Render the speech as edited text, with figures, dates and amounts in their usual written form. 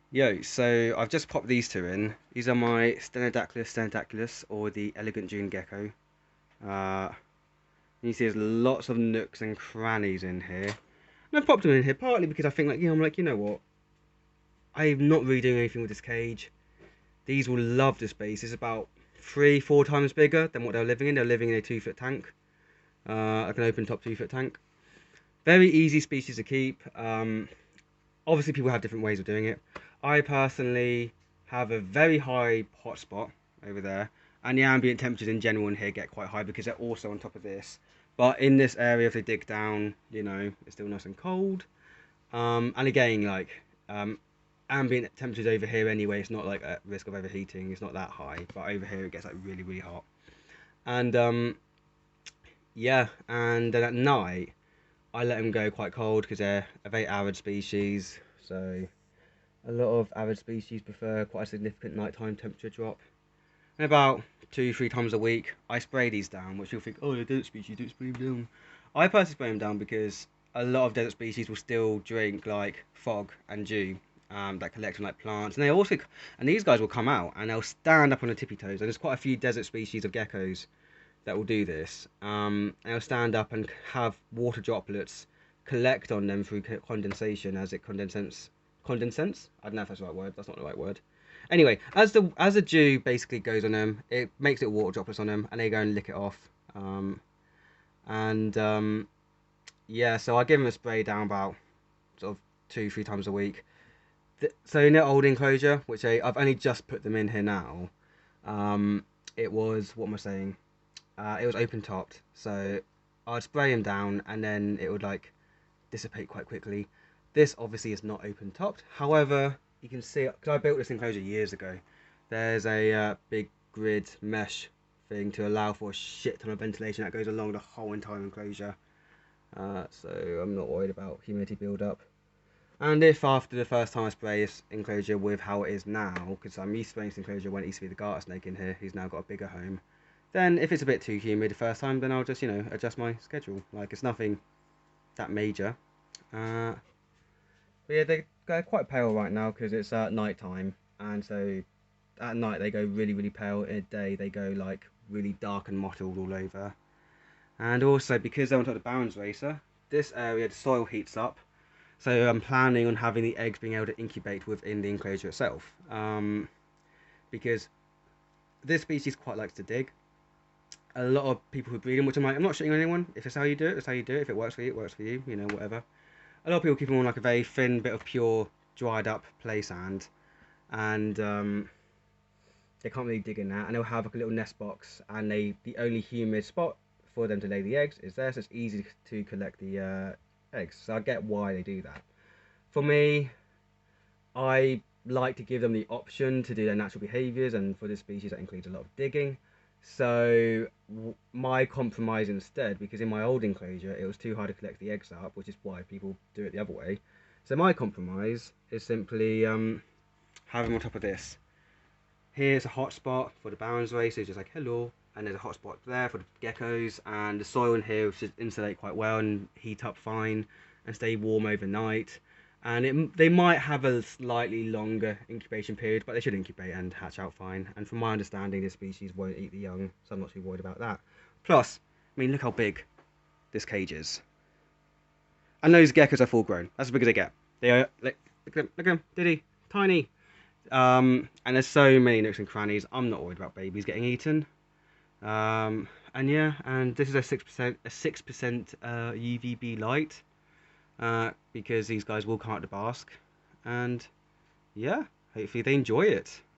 Yo, so I've just popped these two in. These are my Stenodactylus, or the elegant Dune gecko. Uh, you see there's lots of nooks and crannies in here. And I popped them in here partly because I think I'm like, you know what? I'm not really doing anything with this cage. These will love this space. It's about 3, 4 times bigger than what they're living in. They're living in a 2 foot tank, like an open top 2 foot tank. Very easy species to keep. Obviously people have different ways of doing it. I personally have a very high hotspot over there, and the ambient temperatures in general in here get quite high because they're also on top of this. But in this area, if they dig down, it's still nice and cold. And again, um, ambient temperatures over here anyway, it's not like at risk of overheating. It's not that high, but over here it gets like really, really hot. And yeah, and then at night I let them go quite cold because they're a very arid species. So a lot of arid species prefer quite a significant nighttime temperature drop. And about 2, 3 times a week, I spray these down, which you'll think, oh, they're desert species, don't spray them down. I personally spray them down because a lot of desert species will still drink like fog and dew that collect on like plants, and and these guys will come out and they'll stand up on the tippy toes. And there's quite a few desert species of geckos that will do this. And they'll stand up and have water droplets collect on them through condensation as it condensates. Condensates? I don't know if that's the right word. That's not the right word. Anyway, as the dew basically goes on them, it makes it water droplets on them, and they go and lick it off. And yeah, so I give them a spray down about sort of 2, 3 times a week. So in their old enclosure, which I've only just put them in here now, it was, what am I saying? It was open topped, so I'd spray them down and then it would like dissipate quite quickly. This obviously is not open topped. However, you can see, because I built this enclosure years ago, there's a big grid mesh thing to allow for a shit ton of ventilation that goes along the whole entire enclosure. So I'm not worried about humidity build-up. And if after the first time I spray this enclosure with how it is now, because I'm used to spraying this enclosure when it used to be the garter snake in here, who's now got a bigger home, then if it's a bit too humid the first time, then I'll just, adjust my schedule. Like, it's nothing that major. Uh, but yeah, they're quite pale right now because it's night time, and so at night they go really, really pale. At day they go like really dark and mottled all over. And also because they're on top of the Barons Racer, this area the soil heats up. So I'm planning on having the eggs being able to incubate within the enclosure itself. Because this species quite likes to dig. A lot of people who breed them, which I'm not shitting on anyone. If it's how you do it, it's how you do it. If it works for you, it works for you. Whatever. A lot of people keep them on like a very thin bit of pure, dried up play sand, and they can't really dig in that. And they'll have like a little nest box, and the only humid spot for them to lay the eggs is there, so it's easy to collect the eggs. So I get why they do that. For me, I like to give them the option to do their natural behaviours, and for this species that includes a lot of digging. So my compromise instead, because in my old enclosure it was too hard to collect the eggs up, which is why people do it the other way. So my compromise is simply have them on top of this. Here's a hot spot for the Barons race, so it's just like hello, and there's a hot spot there for the geckos, and the soil in here should insulate quite well and heat up fine and stay warm overnight. And they might have a slightly longer incubation period, but they should incubate and hatch out fine. And from my understanding, this species won't eat the young, so I'm not too worried about that. Plus, I mean, look how big this cage is. And those geckos are full grown. That's as big as they get. They are, look at them, diddy, tiny. And there's so many nooks and crannies. I'm not worried about babies getting eaten. And yeah, and this is a 6% UVB light. Because these guys will come out to bask, and yeah, hopefully they enjoy it.